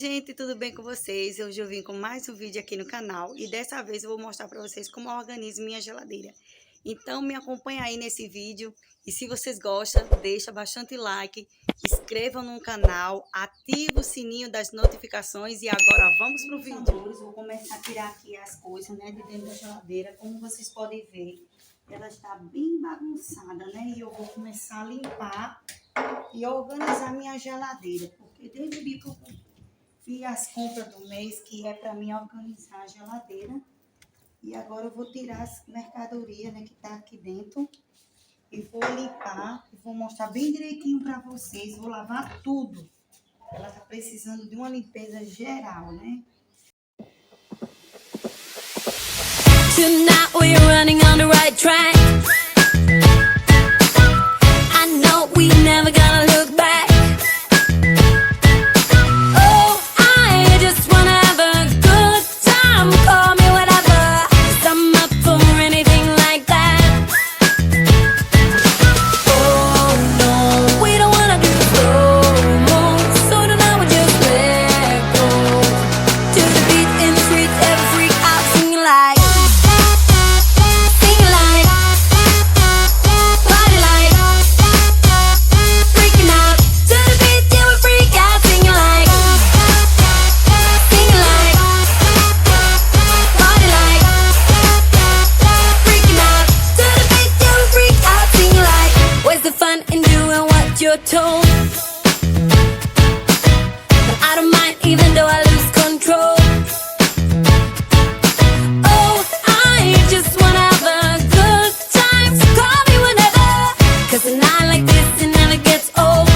Gente, tudo bem com vocês? Hoje eu vim com mais um vídeo aqui no canal e dessa vez eu vou mostrar para vocês como eu organizo minha geladeira. Então me acompanha aí nesse vídeo e se vocês gostam, deixa bastante like, inscreva no canal, ativa o sininho das notificações e agora vamos pro vídeo. Vou começar a tirar aqui as coisas, né, de dentro da geladeira. Como vocês podem ver, ela está bem bagunçada, né? E eu vou começar a limpar e organizar minha geladeira, porque desde o dia que eu fiz as compras do mês, que é para mim organizar a geladeira. E agora eu vou tirar as mercadorias, né, que tá aqui dentro. E vou limpar, e vou mostrar bem direitinho para vocês. Vou lavar tudo. Ela tá precisando de uma limpeza geral, né? Tonight we're running on the right track. I know we never gonna look back. Oh, I just wanna have a good time. Call me whatever, 'cause I'm up for anything like that. Oh no, we don't wanna do slow-mo, so tonight we just let go. To the beat in the street, every freak out singing like. You're told, but I don't mind even though I lose control. Oh, I just wanna have a good time, so call me whenever, 'cause a night like this, it never gets old.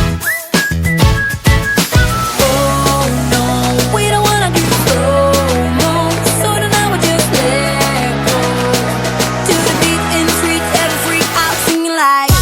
Oh no, we don't wanna do slow-mo, so tonight we just let go. To the beat in the street, every freak out singing like.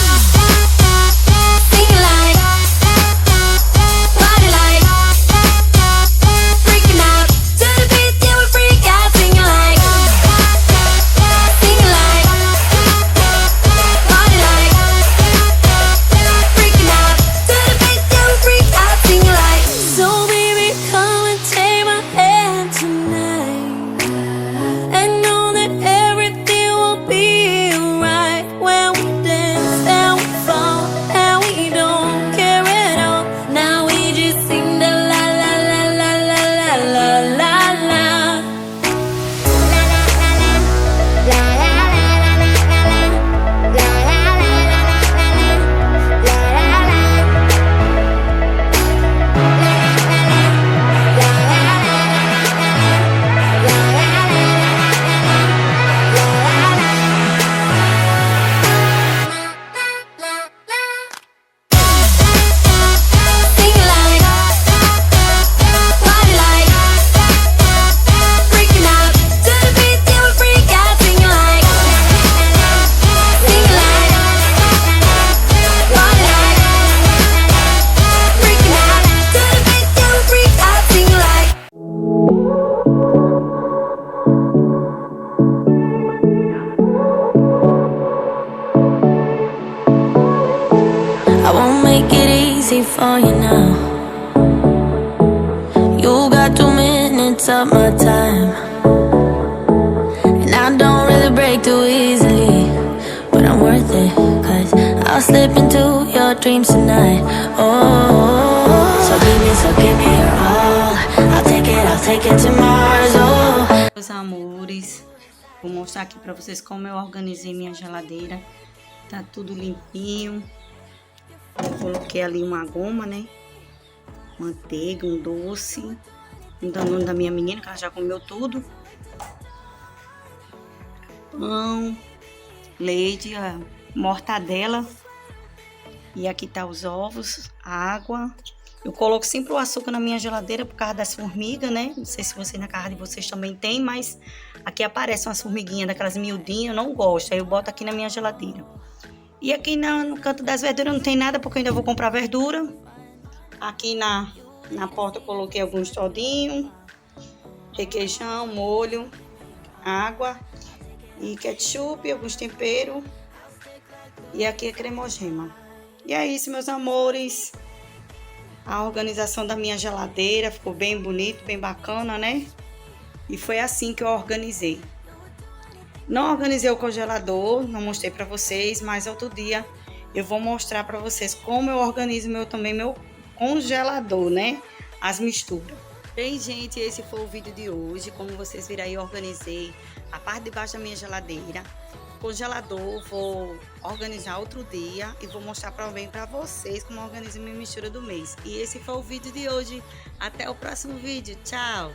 For you now, you got 2 minutes of my time, and I don't really break too easily, but I'm worth it, 'cause I'll slip into your dreams tonight. Oh, so give me your all. I'll take it to Mars. Oh, Meus amores, vou mostrar aqui pra vocês como eu organizei minha geladeira. Tá tudo limpinho. Eu coloquei ali uma goma, né? Manteiga, um doce. Um danone da minha menina, que ela já comeu tudo. Pão, leite, a mortadela. E aqui tá os ovos, água. Eu coloco sempre o açúcar na minha geladeira por causa das formigas, né? Não sei se vocês na casa de vocês também tem, mas aqui aparecem umas formiguinhas daquelas miudinhas, eu não gosto. Aí eu boto aqui na minha geladeira. E aqui no canto das verduras não tem nada, porque eu ainda vou comprar verdura. Aqui na porta eu coloquei alguns todinhos, requeijão, molho, água e ketchup, alguns temperos. E aqui é cremogema. E é isso, meus amores. a organização da minha geladeira. Ficou bem bonito, bem bacana, né? E foi assim que eu organizei. Não organizei o congelador, não mostrei para vocês, mas outro dia eu vou mostrar para vocês como eu organizo meu congelador, né? As misturas. Bem, gente, esse foi o vídeo de hoje. Como vocês viram aí, eu organizei a parte de baixo da minha geladeira. Congelador, vou organizar outro dia e vou mostrar também para vocês como eu organizo minha mistura do mês. E esse foi o vídeo de hoje. Até o próximo vídeo. Tchau!